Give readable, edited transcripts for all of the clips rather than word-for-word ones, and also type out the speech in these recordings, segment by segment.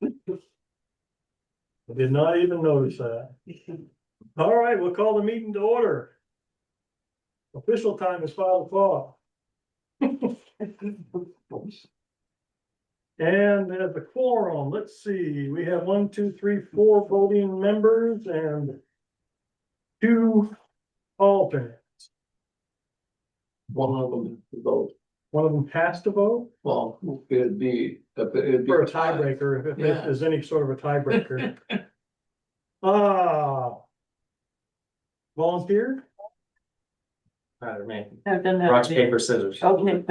I did not even notice that. All right, we'll call the meeting to order. Official time is 5 o'clock. And at the quorum, let's see, we have 1, 2, 3, 4 voting members and 2 alternates. One of them vote. One of them has to vote Well, it'd be for a tiebreaker, if Yeah. there's any sort of a tiebreaker. Ah. Volunteer? Me. I've done that. Rock, paper, scissors. Okay.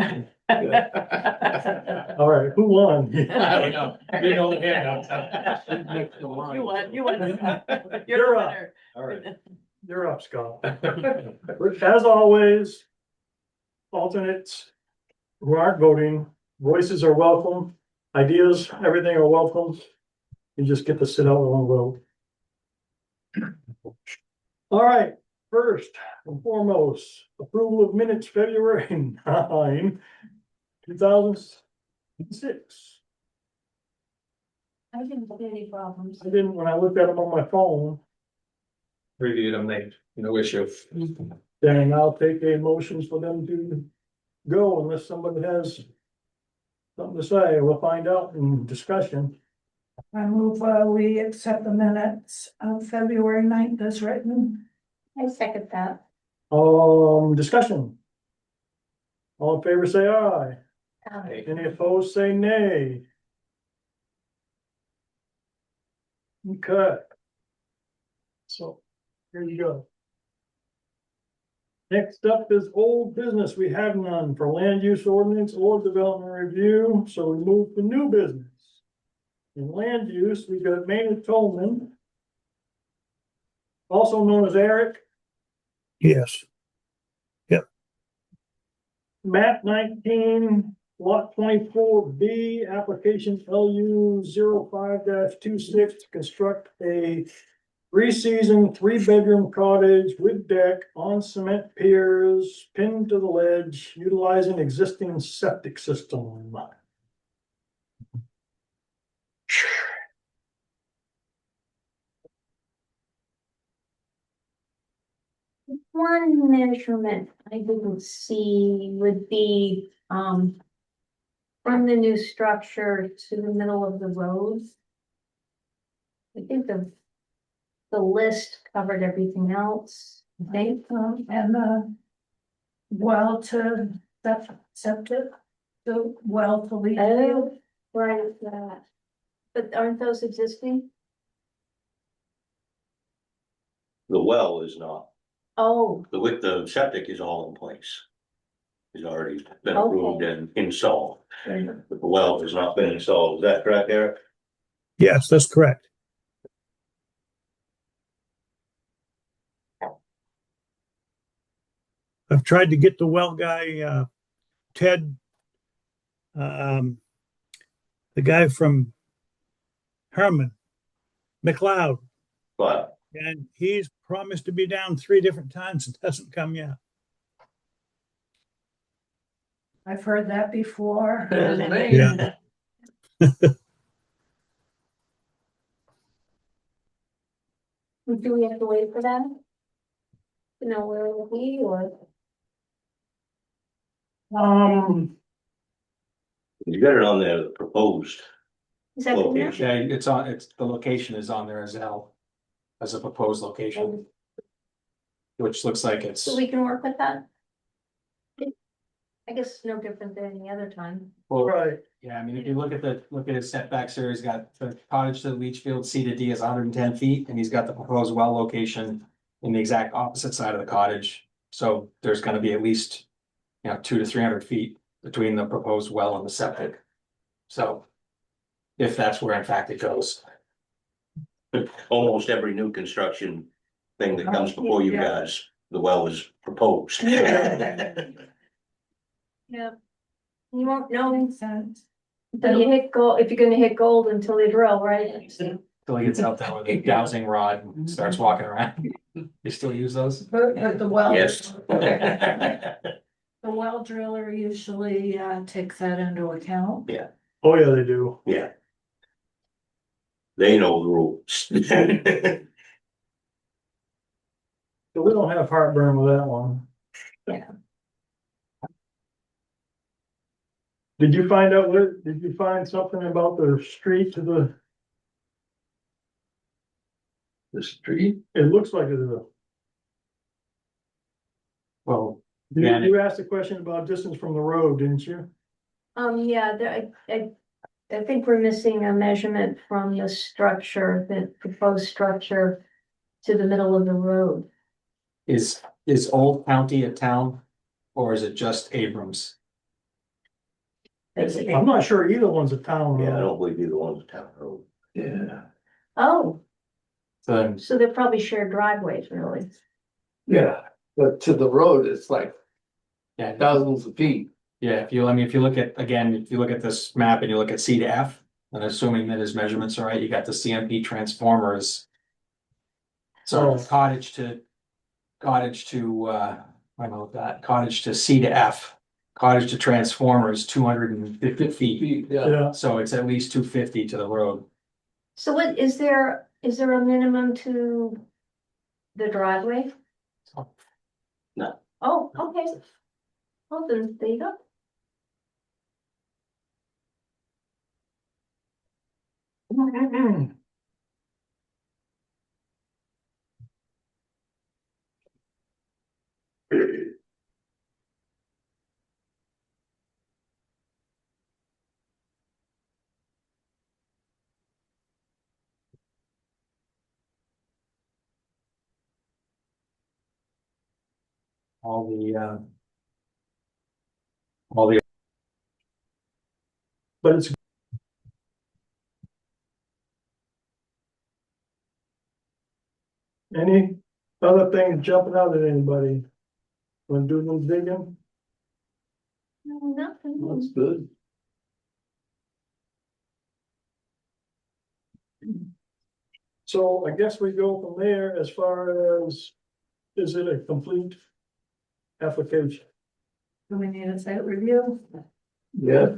All right, who won? I don't know. You know the hand. You won, you won. You're You're the up. winner. All right. You're up, Scott. As always, alternates who aren't voting, voices are welcome, ideas, everything are welcome. You just get to sit out and vote. All right, first and foremost, approval of minutes February 9, 2006. I didn't see any problems. I didn't, when I looked at them on my phone, Reviewed them, no issue. then I'll take a motion for them to go unless somebody has something to say. We'll find out in discussion. I move, we accept the minutes of February 9th as written. I second that. Discussion. All in favor, say aye. Any opposed, say nay. Okay. So, here you go. Next up is old business. We have none for land use ordinance or development review, so we move to new business. In land use, we've got Maynard Tolman, also known as Eric. Yes, Map 19, lot 24B, application LU 05-26 to construct a 3-season, 3-bedroom cottage with deck on cement piers pinned to the ledge, utilizing existing septic system. One measurement I didn't see would be, from the new structure to the middle of the road. I think the list covered everything else, I think. And well to septic, the well to leach field. Oh, right, is that. But aren't those existing? The well is not, Oh, the septic is all in place. It's already been Okay. approved and installed, but the well has not been installed, is that correct, Eric? yes, that's correct. I've tried to get the well guy, Ted, the guy from Herman, McLeod, But and he's promised to be down 3 different times and hasn't come yet. I've heard that before. Yeah. do we have to wait for that? To know where it will be, or? you got it on there, the proposed Is that in there? location. Yeah, the location is on there as L, as a proposed location, which looks like it's. So we can work with that? I guess it's no different than any other time. Well, Right, yeah, I mean, if you look at his setbacks there, he's got the cottage to the leach field, C to D is 110 feet, and he's got the proposed well location in the exact opposite side of the cottage. So there's gonna be at least, 200 to 300 feet between the proposed well and the septic. So if that's where in fact it goes. Almost every new construction thing that comes before you Yeah. guys, the well is proposed. Yeah. You won't know Makes sense. until you hit gold, if you're gonna hit gold until they drill, right? Till he gets out there with a dowsing rod and starts walking around. You still use those? But the well. Yes. The well driller usually takes that into account. oh yeah, they do. Yeah, They know the rules. So we don't have heartburn with that one. Yeah. Did you find out did you find something about the street to the, The street, it looks like it is a. Well, You, Yeah. you asked a question about distance from the road, didn't you? Yeah, I think we're missing a measurement from the structure, the proposed structure to the middle of the road. is Old County a town or is it just Abrams? Basically. I'm not sure either one's a town Yeah, I road. don't believe either one's a town road. yeah, Oh, So so they're probably shared driveways, really. yeah, but to the road, it's like yeah, thousands of feet. yeah, if you, I mean, if you look at, again, if you look at this map and you look at C to F, and assuming that his measurements are right, you got the CMP transformers. So Oh. cottage to, I know that, cottage to C to F, cottage to transformer is 250 feet. Feet, yeah, Yeah, So it's at least 250 to the road. So what, is there a minimum to the driveway? No. Oh, okay. Well, then, there you go. All the, all the, but it's. Any other things jumping out at anybody? When doing some digging? Nothing. that's good. So I guess we go from there as far as, is it a complete application? Do we need a site review? Yeah,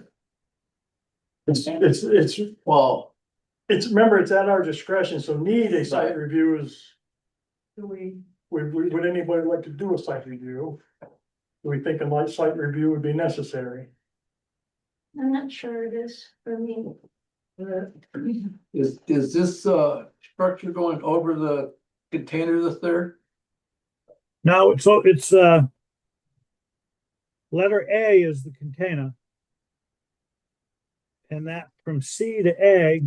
It's, well, remember, it's at our discretion, so need a site review is, Do we? would anybody like to do a site review? Do we think a light site review would be necessary? I'm not sure it is for me. is this structure going over the container that's there? No, it's letter A is the container. And that from C to A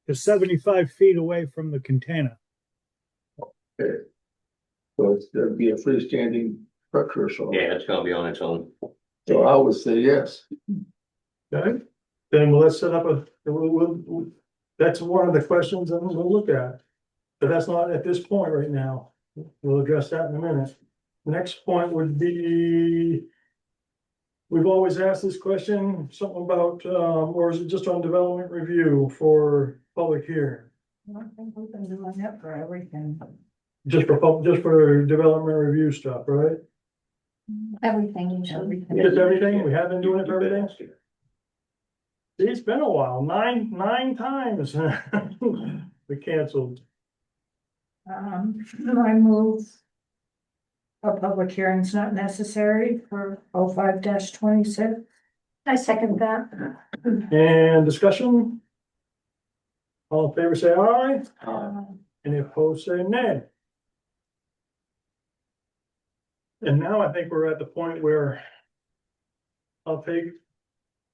is 75 feet away from the container. Okay. So it's gonna be a freestanding structure, so. Yeah, it's gonna be on its own. So I would say yes. Okay, then let's set up that's one of the questions that we'll look at. But that's not at this point right now. We'll address that in a minute. Next point would be. We've always asked this question, something about, or is it just on development review for public hearing? I don't think we've been doing that for everything. Just for development review stuff, right? Everything usually. Just everything, we have been doing it for everything? It's been a while, nine times. We canceled. I move. A public hearing's not necessary for 05-26. I second that. And discussion? All in favor, say aye. Uh, Any opposed, say nay. And now I think we're at the point where I'll take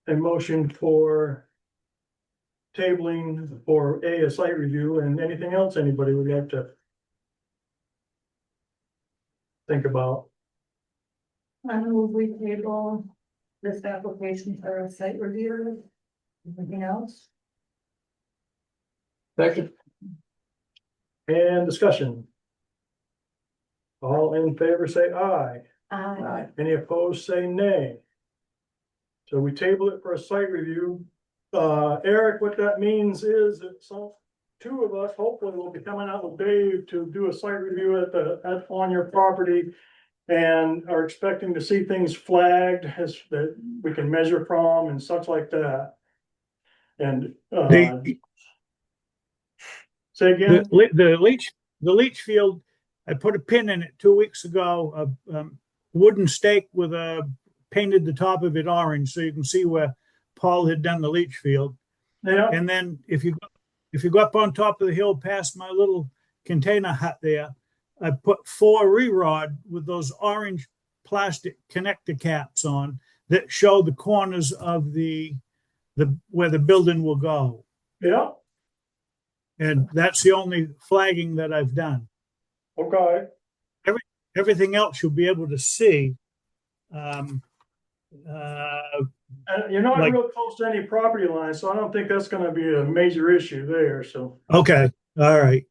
a motion for tabling for a site review and anything else anybody would like to think about. I move we table this application for a site review. Anything else? Second, And discussion. All in favor, say aye. Uh, Any opposed, say nay. So we table it for a site review. Eric, what that means is that two of us hopefully will be coming out with Dave to do a site review on your property. and are expecting to see things flagged as that we can measure from and such like that. And, The, say again, the leach field, I put a pin in it 2 weeks ago, a wooden stake with painted the top of it orange so you can see where Paul had done the leach field. yeah, And then if you go up on top of the hill past my little container hut there, I put 4 re-rod with those orange plastic connector caps on that show the corners of the where the building will go. yeah, And that's the only flagging that I've done. okay. Everything else you'll be able to see. And you're not Like- real close to any property line, so I don't think that's gonna be a major issue there, so. Okay, all right.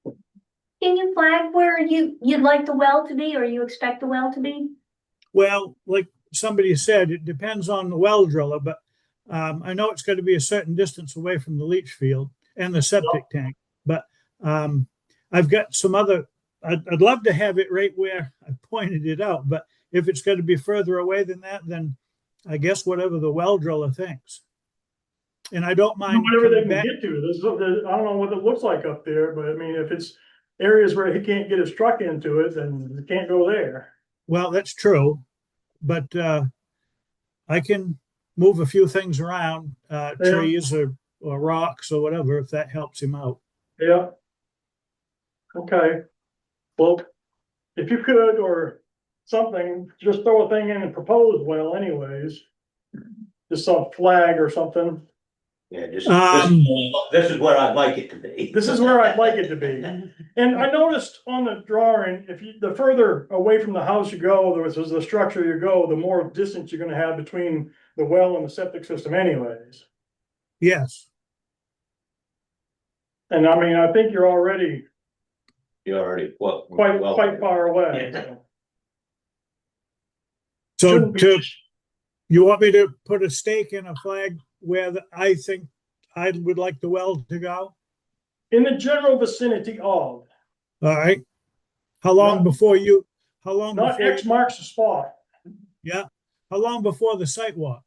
Can you flag where you'd like the well to be or you expect the well to be? Well, like somebody said, it depends on the well driller, but I know it's got to be a certain distance away from the leach field and the septic tank. But I've got some other. I'd love to have it right where I pointed it out, but if it's got to be further away than that, then I guess whatever the well driller thinks. And I don't mind Whatever they coming can back. get to, I don't know what it looks like up there, but I mean, if it's areas where he can't get his truck into it, then he can't go there. Well, that's true, but I can move a few things around, trees or rocks or whatever, if that helps him out. Yeah. Okay, well, if you could, or something, just throw a thing in and propose well anyways. Just some flag or something. Yeah, Um, this is where I'd like it to be. This is where I'd like it to be. And I noticed on the drawing, the further away from the house you go, the structure you go, the more distance you're gonna have between the well and the septic system anyways. Yes. And I mean, I think you're already You already, well. quite far away. Yeah. So Shouldn't be- you want me to put a stake in a flag where I think I would like the well to go? In the general vicinity of, All right. How long Not- before you, how long not before, X marks the spot. yeah, how long before the site walk?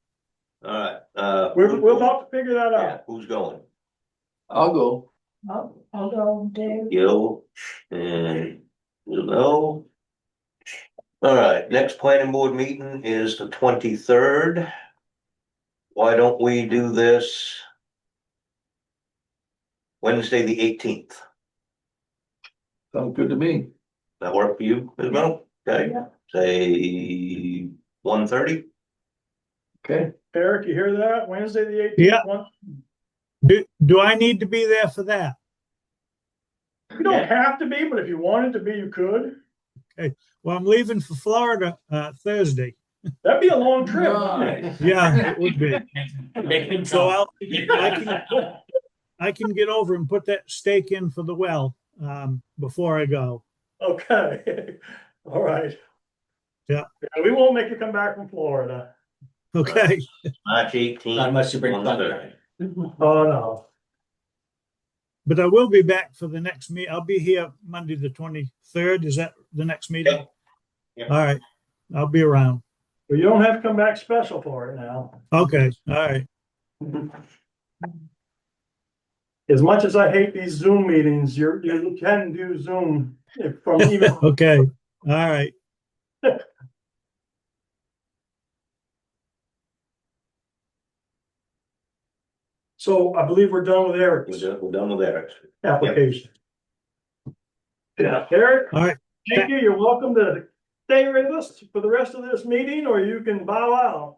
Alright, We're about to figure that yeah, out. who's going? I'll go. I'll go, Dave. You and you know. Alright, next planning board meeting is the 23rd. Why don't we do this? Wednesday, the 18th. Sounds good to me. That work for you, Isabel? Okay, Yeah. say 1:30? Okay. Eric, you hear that? Wednesday, the 18th? Yeah. Do I need to be there for that? You don't have to be, but if you wanted to be, you could. Well, I'm leaving for Florida Thursday. That'd be a long trip. Right. Yeah, it would be. So Yeah, I can get over and put that stake in for the well before I go. Okay, all right. Yeah. We won't make you come back from Florida. Okay. March 18th. Not unless you bring 1:30. thunder. Oh, no. But I will be back for the next meet. I'll be here Monday, the 23rd. Is that the next meeting? Yep. Yep. All right. I'll be around. Well, you don't have to come back special for it now. Okay. All right. As much as I hate these Zoom meetings, you can do Zoom from even. Okay. All right. So I believe we're done with Eric's We're done with Eric. application. Yeah, Eric? All right. Thank you. You're welcome to stay with us for the rest of this meeting, or you can bow out.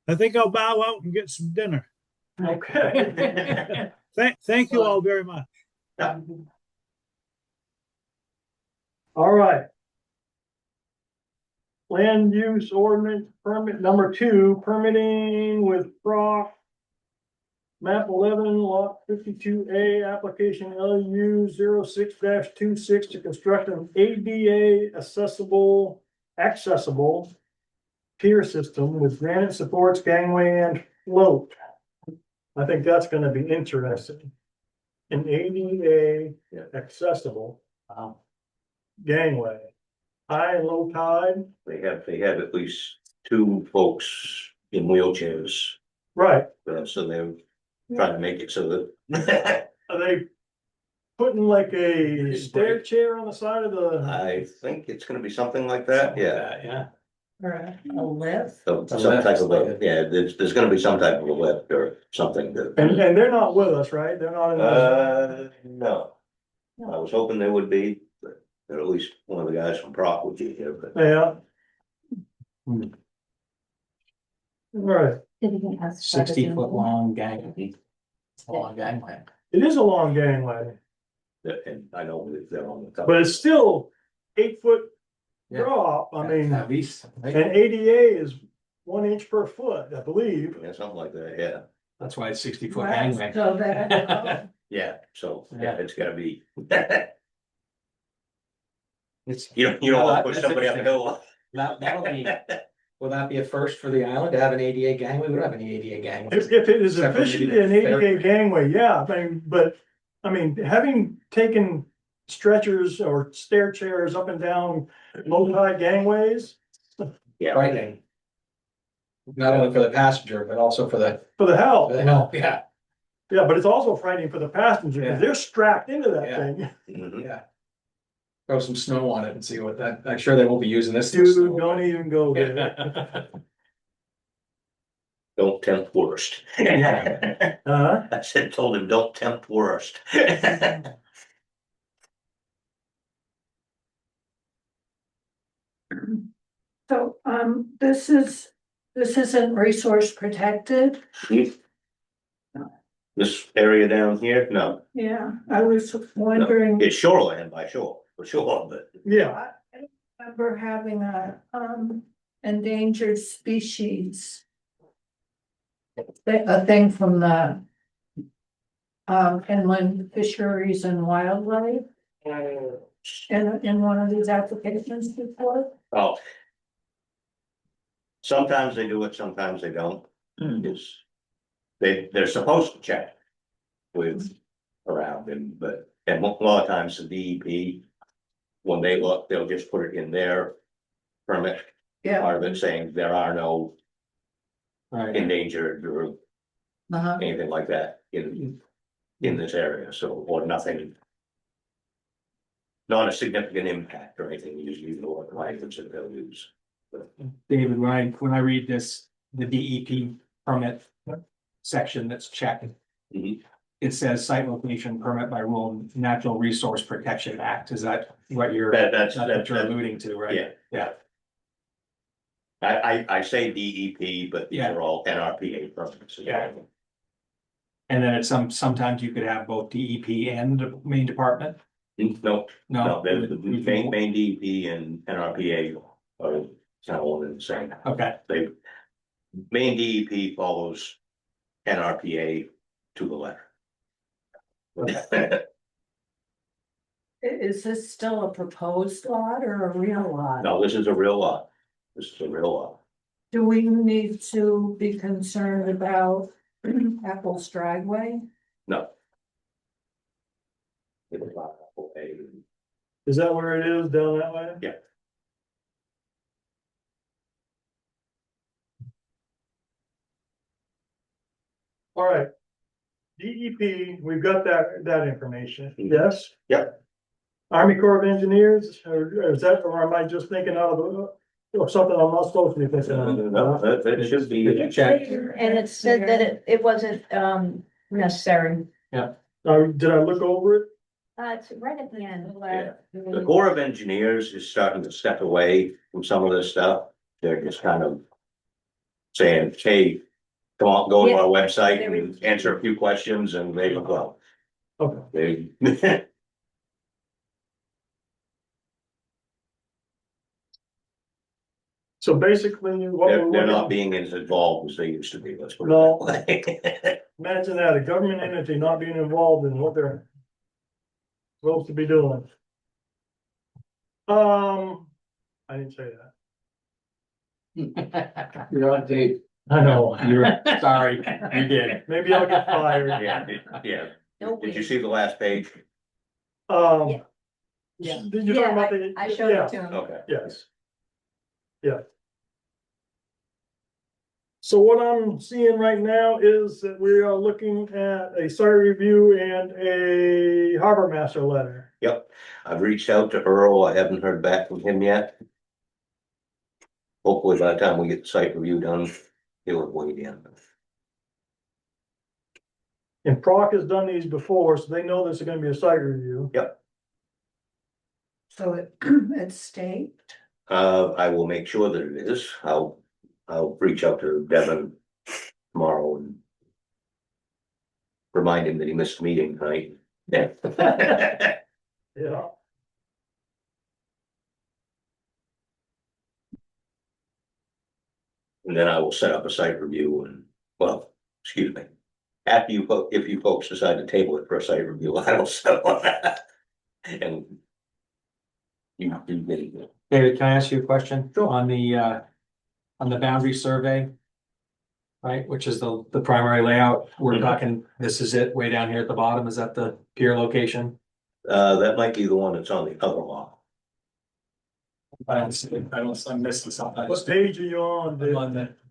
I think I'll bow out and get some dinner. Okay. Thank you all very much. All right. Land use ordinance permit number 2, permitting with Brock. Map 11, lot 52A, application LU 06-26 to construct an ADA accessible pier system with granite supports, gangway and float. I think that's gonna be interesting. An ADA accessible gangway. high and low tide. They have at least two folks in wheelchairs, Right, so they're trying to make it so that. are they putting like a stair chair on the side of the? I think it's gonna be something like that, yeah. Yeah. Or a lift? Some type of a, yeah, there's gonna be some type of a lift or something that. And they're not with us, right? They're not in the, No. I was hoping they would be, but or at least one of the guys from Proc would be here, but. yeah. Hmm. Right, 60-foot long gang. It's a long gangway. it is a long gangway, And I know that they're on the top. but it's still 8 foot Yeah. drop, I mean, At least. and ADA is 1 inch per foot, I believe. Yeah, something like that, yeah, That's why it's 60-foot Right, gangway. so that, yeah, so, yeah, Yeah. it's gotta be. It's, You don't wanna push That's somebody up the hill. that'll be, will that be a first for the island to have an ADA gangway? We don't have any ADA gangway. If it is Except for maybe efficient the in ADA ferry. gangway, yeah, I mean, having taken stretchers or stair chairs up and down low tide gangways Yeah, Frightening. Not only for the passenger, but also for the for the help, help, yeah, yeah, but it's also frightening for the passenger, Yeah. because they're strapped into that Yeah. thing. Mhm. yeah. Throw some snow on it and see what that, I'm sure they won't be using this. Dude, don't even go there. Yeah. Don't tempt worst. I said, told him, don't tempt worst. so, this isn't resource protected? This area down here, no, Yeah, I was wondering. it's shoreland by shore, for sure, but. Yeah, I don't remember having a, endangered species. A thing from the. Inland Fisheries and Wildlife in one of these applications before. Oh. Sometimes they do it, sometimes they don't, it's, they're supposed to check. With around and, but, and a lot of times the DEP. When they look, they'll just put it in their permit, Yeah. part of it saying there are no Right, endangered or Uh-huh. anything like that in this area, so, or nothing. Not a significant impact or anything, usually the language that they'll use. David, when I read this, the DEP permit section that's checked. Mhm. It says site location permit by rule Natural Resource Protection Act, is that what you're, That's that's what you're alluding to, right? yeah. Yeah, I say DEP, but these Yeah. are all NRPA permits. Yeah. and then it's sometimes you could have both DEP and the main department, No, no? the main DEP and NRPA are kind of one and the same. Okay, They, main DEP follows NRPA to the letter. Is this still a proposed lot or a real lot? No, this is a real lot. This is a real lot. Do we need to be concerned about Apple's driveway? No. It was not okay. is that where it is, down that way? Yeah. All right. DEP, we've got that information, Mhm. yes? Yep. Army Corps of Engineers, or is that, or am I just thinking out of, or something I'm not supposed to be thinking No, of? that should be. check. And it said that it wasn't, necessary. Did I look over it? It's right at the end. Yeah. The Corps of Engineers is starting to step away from some of this stuff. They're just kind of saying, hey, come on, go to our website and answer a few questions and they will go. Okay. They. So basically, what we're They're not looking, being as involved as they used to be, let's put No. it that way. imagine that, a government entity not being involved in what they're supposed to be doing. I didn't say that. You're on tape. I know. You're, sorry, you did. Maybe I'll get fired. Yeah, yeah. No Did you way. see the last page? Um, Yeah. Did you talk about the? I showed Yeah, it to him. Okay. yes. Yeah. So what I'm seeing right now is that we are looking at a site review and a harbor master letter. Yep, I've reached out to Earl, I haven't heard back from him yet. Hopefully by the time we get the site review done, he'll have weighed in. And Proc has done these before, so they know there's gonna be a site review. So it's staked. I will make sure that it is, I'll reach out to Devin tomorrow and remind him that he missed a meeting tonight. Yeah. Yeah. And then I will set up a site review and, well, excuse me. After if you folks decide to table it for a site review, I will set up that. And. You really do. David, can I ask you a question? Sure. On the boundary survey? Right, which is the primary layout, we're Mhm. talking, this is it, way down here at the bottom, is that the pier location? That might be the one that's on the other lot. I'm missing something. What page are you on? Dave?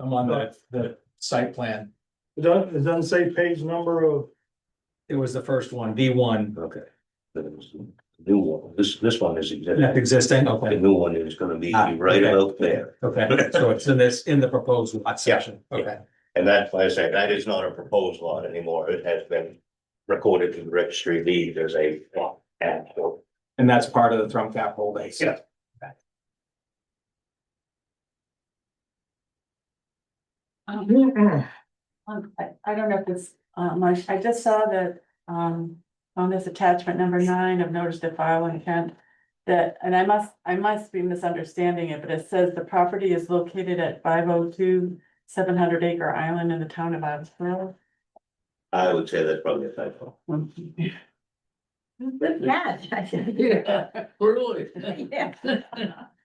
I'm on the site plan. It doesn't say page number of, It was the first one, V1. Okay. That was the new one, this one is existing. Existing, The okay, new one is gonna be Ah, right okay. about there. okay, so it's in the proposed lot section, okay. And that's why I say that is not a proposed lot anymore. It has been recorded in the registry of deeds as a lot. And so, And that's part of the Thrum Cap holdings. Yeah. I don't know if it's, I just saw that, on this attachment number 9 of notice to file intent. That, and I must be misunderstanding it, but it says the property is located at 502 700 Acre Island in the town of Abbotsford. I would say that's probably a typo. Good catch. I said. Really? Yeah.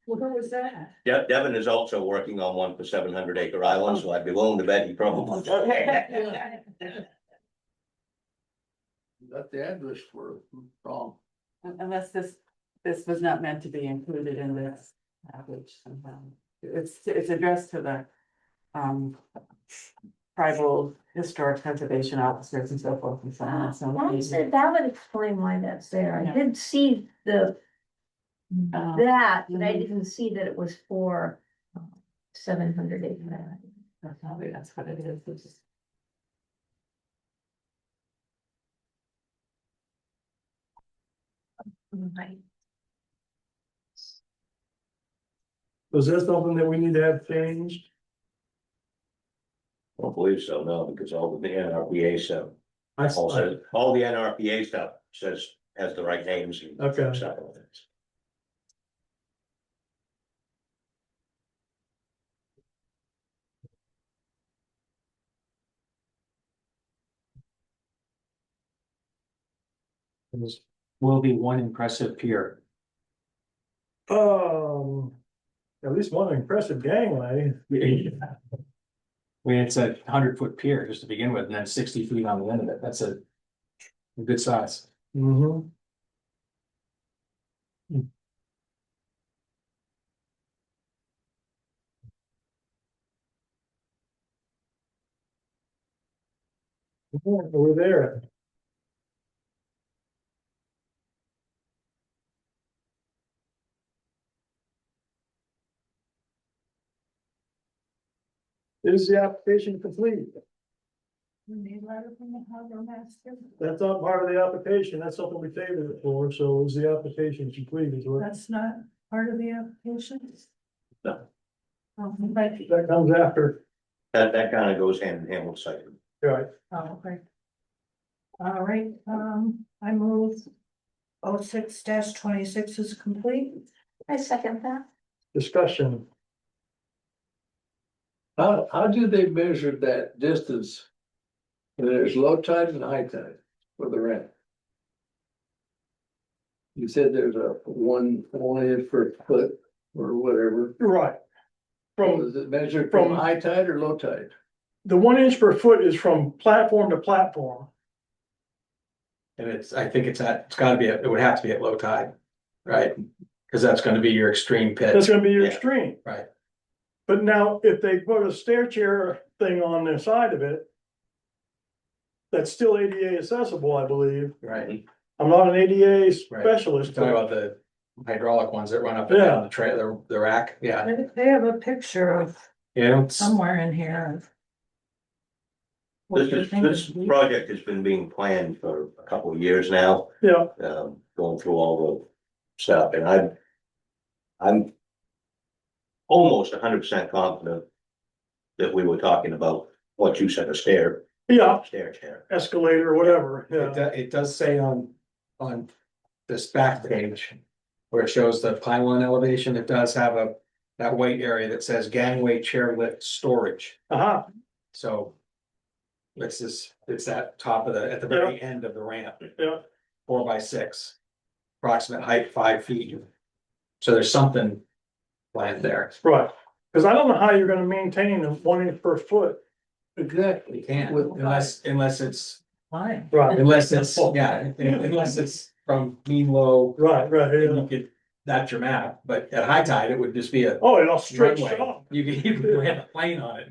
Where was that? Devin is also working on one for 700 Acre Island, so I'd be willing to bet he probably. Got the address for wrong. Unless this was not meant to be included in this package somehow. It's addressed to the, tribal historic conservation officers and so forth and so on. So That would explain why that's there. I Yeah. did see Uh, that, but I mhm. didn't see that it was for 700 acre. probably that's what it is. It's just- Right. was that something that we need to have changed? I don't believe so, no, because all the NRPA stuff, I all the NRPA stuff has the right names. And Okay. stuff. Will be one impressive pier. At least one impressive gangway. I mean, it's a 100-foot pier just to begin with, and then 60 feet on the end of it, that's a good size. Mm-hmm. We're there. Is the application complete? We need a letter from the harbor master. That's not part of the application. That's something we tabled it for. So is the application complete? Is what That's not part of the application? No. But, that comes after. That kind of goes hand in hand with site. Right. oh, okay. All right, I move 06-26 is complete. I second that. Discussion. How do they measure that distance? When there's low tide and high tide for the rent? You said there's a one inch per foot or whatever. Right. From Is it measured from- from high tide or low tide? the 1 inch per foot is from platform to platform. And I think it's gotta be, it would have to be at low tide. right? Cause that's gonna be your extreme That's pitch, gonna be your Yeah. extreme. right? But now, if they put a stair chair thing on the side of it. That's still ADA accessible, I believe. Right. I'm not an ADA Right. specialist, Talking but about the hydraulic ones that run up and down the trailer, the rack, yeah. They have a picture of Yeah, somewhere in here of. what This they is, think this is- project has been being planned for a couple of years now, yeah, going through all the stuff, and I'm almost 100% confident that we were talking about what you said, a stair chair. escalator, whatever, yeah. it does say on this back page. Where it shows the pylon elevation, it does have that white area that says gangway chairlift storage, Uh-huh, so. It's that top of at the very end of the ramp, yeah, 4x6. Approximate height 5 feet. So there's something planned there. right. Cause I don't know how you're gonna maintain them 1 inch per foot. Exactly. You can't, With- unless it's, Fine. Right, unless it's from mean low. right, You yeah. could, that's your map, but at high tide, it would just be a Oh, it'll straight runway. shot. You could even land a plane on it.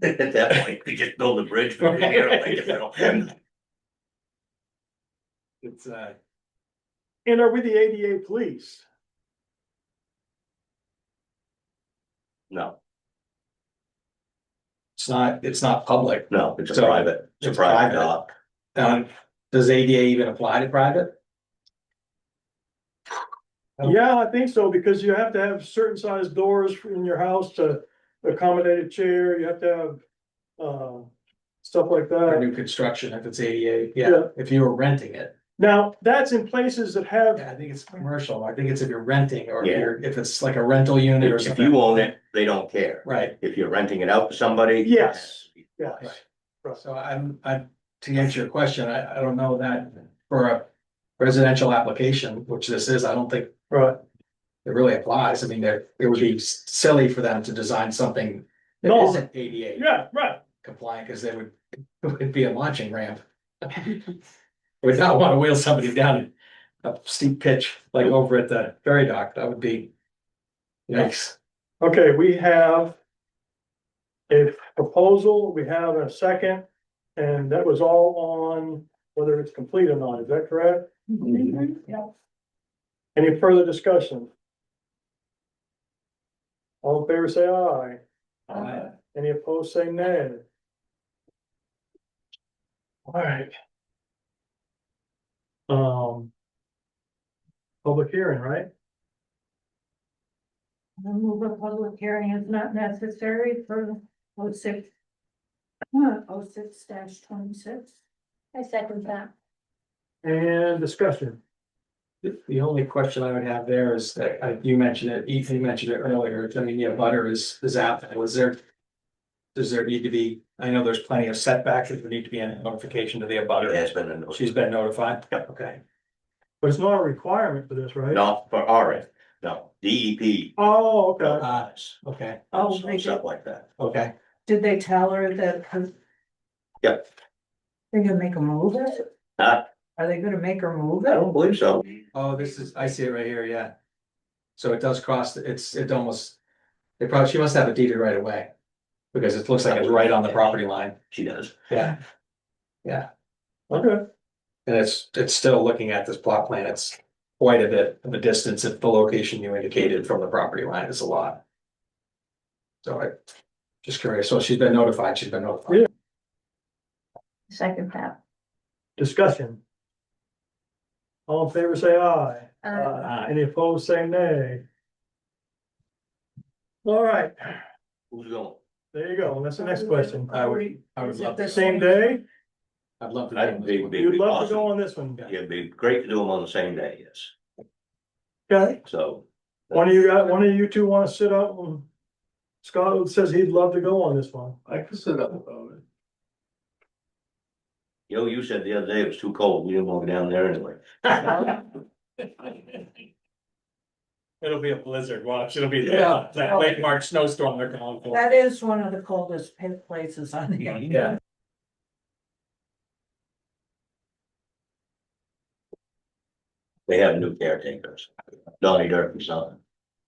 At that point, we just build a bridge from here, like, if I don't- It's And are we the ADA police? No, it's not public. no, it's a So, private, it's a it's private private. dock. Does ADA even apply to private? Oh. Yeah, I think so, because you have to have certain size doors in your house to accommodate a chair, you have to have, stuff like For that. new construction, if it's ADA, Yeah. yeah, if you were renting it. Now, that's in places that have, Yeah, I think it's commercial, I think it's if you're renting, or Yeah. if it's like a rental unit or If something. you own it, they don't care. Right, If you're renting it out to somebody. Yes. yes, right. Right. So to answer your question, I don't know that for a residential application, which this is, I don't think right. it really applies. I mean, it would be silly for them to design something that No. isn't ADA Yeah, right, compliant, because it would be a launching ramp. Would not want to wheel somebody down a steep pitch like over at the ferry dock. That would be. Yikes. okay, we have. A proposal, we have a second, and that was all on whether it's complete or not, is that correct? Yeah. Any further discussion? All in favor, say aye. Any opposed, say nay. All right. Public hearing, right? I move a public hearing is not necessary for 06. 06-26. I second that. And discussion. The only question I would have there is that you mentioned it, Ethan mentioned it earlier. I mean, yeah, butter is out. Was there? Does there need to be, I know there's plenty of setbacks, there need to be a notification to the It abutter. has been a. She's been notified? Yep. Okay. But it's not a requirement for this, right? Not for our end, no, DEP. Oh, okay. Okay, Oh, they did. Stuff like that. okay. Did they tell her that? Yep. They're gonna make her move it? Huh? Are they gonna make her move I it? don't believe so. Oh, I see it right here, yeah. So it does cross, it almost, she must have it deeded right away. Because it looks like it's right on the property line, She does. yeah. Okay, And it's still looking at this plot plan, it's quite a bit of a distance if the location you indicated from the property line is a lot. So just curious, so she's been notified. Yeah. Second that. discussion. All in favor, say aye. Any opposed, say nay. All right, Who's going? there you go. That's the next question. I would Is it love the to, Same day? I'd love to. That'd be You'd love to go awesome. on this one. Yeah, it'd be great to do them on the same day, yes, Okay, so. one of you two wanna sit up and Scott says he'd love to go on this one. I can sit up about it. You said the other day it was too cold, we didn't want to go down there anyway. It'll be a blizzard, watch, it'll be Yeah. that late March snowstorm they're calling for. That is one of the coldest places on the. Yeah. They have new caretakers. Donnie Durkee's not,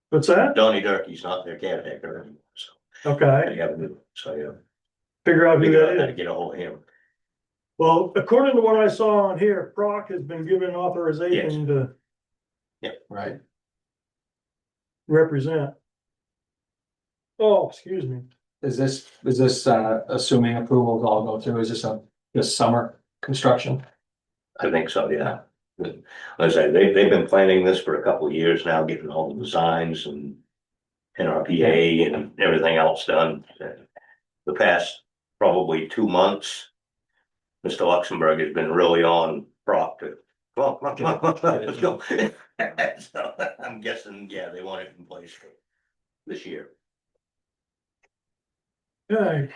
What's that? Donnie Durkee's not their caretaker anymore, so Okay, they have a new, so yeah. figure out who Figure out how that to is. get a hold of him. Well, according to what I saw on here, Proc has been given authorization to Right. represent. Oh, excuse me. Is this assuming approvals all go through? Is this summer construction? I think so, yeah. Like I say, they've been planning this for a couple of years now, getting all the designs and NRPA and everything else done. The past probably 2 months, Mr. Luxembourg has been really on Proc to, come on, let's go. So I'm guessing, yeah, they want it in place for this year. Okay.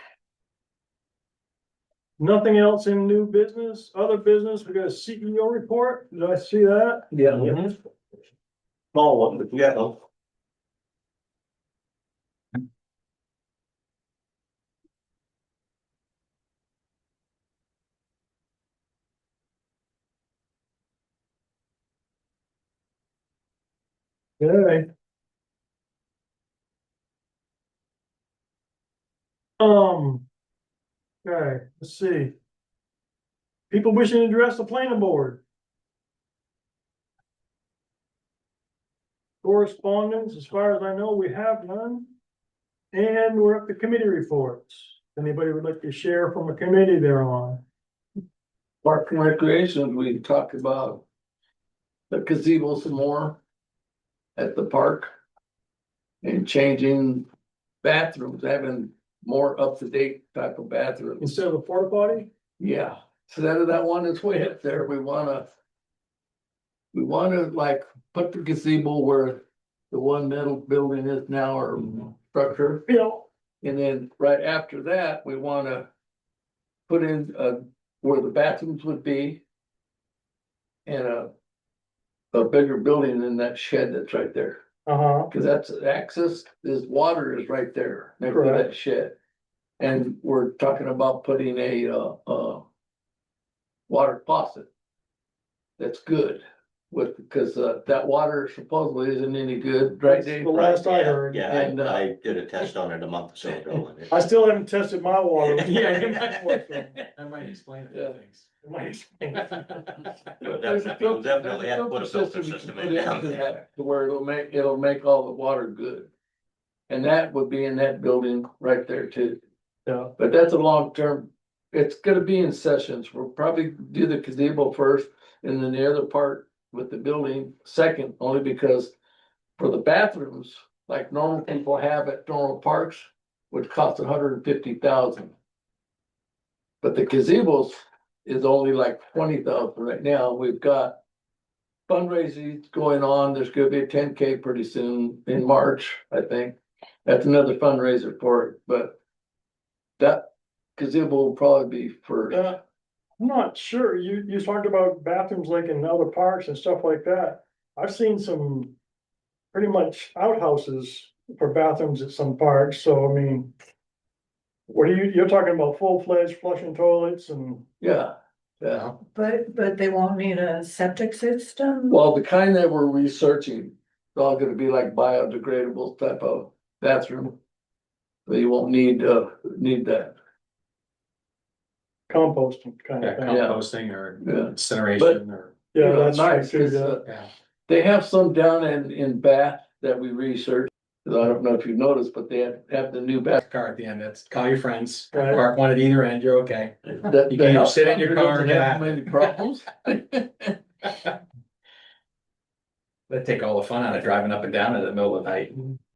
Nothing else in new business, other business, we got a CEO report, did I see that? Yeah. Small one, but yeah. Okay. Okay, let's see. People wishing to address the planning board. Correspondence, as far as I know, we have none. And we're up to committee reports. Anybody would like to share from a committee they're on? Park and Recreation, we talked about the gazebo some more at the park. And changing bathrooms, having more up-to-date type of bathrooms. Instead of a porta potty? Yeah, instead of that one that's way up there, we wanna like put the gazebo where the one metal building is now or structure. You know, And then right after that, we wanna put in where the bathrooms would be. And a bigger building than that shed that's right there. Cause that's access, this water is right there next to that Correct. shed. And we're talking about putting a water faucet. That's good with, because that water supposedly isn't any good, right, That's Dave? the last I Yeah, heard. Yeah, And, I did a test on it a month or so ago. And I still haven't tested my water. That might explain Yeah. things. It might explain. You'll definitely have to put a filter system in down there. To where it'll make all the water good. And that would be in that building right there too. Yeah, But that's a long term, it's gonna be in sessions, we'll probably do the gazebo first, and then the other part with the building second, only because. For the bathrooms, like normal people have at normal parks, would cost $150,000. But the gazebos is only like 20,000 right now, we've got. Fundraising going on, there's gonna be a 10K pretty soon in March, I think, that's another fundraiser for it, but. That gazebo will probably be first. I'm not sure. You talked about bathrooms like in other parks and stuff like that. I've seen some pretty much outhouses for bathrooms at some parks, so I mean. What are you're talking about full-fledged flushing toilets and, Yeah, yeah. But they won't need a septic system? Well, the kind that we're researching, it's all gonna be like biodegradable type of bathroom. But you won't need that, composting kind Yeah, of thing. composting or Yeah. incineration or, Yeah, You know, that's nice, true, 'cause, yeah. yeah. they have some down in Bath that we researched. 'Cause I don't know if you've noticed, but they have the new bath. Car at the end, that's call your friends, Right. park one at either end, you're okay. that- You can the either sit in your house car or doesn't get have out. Many problems. That'd take all the fun out of driving up and down in the middle of the night.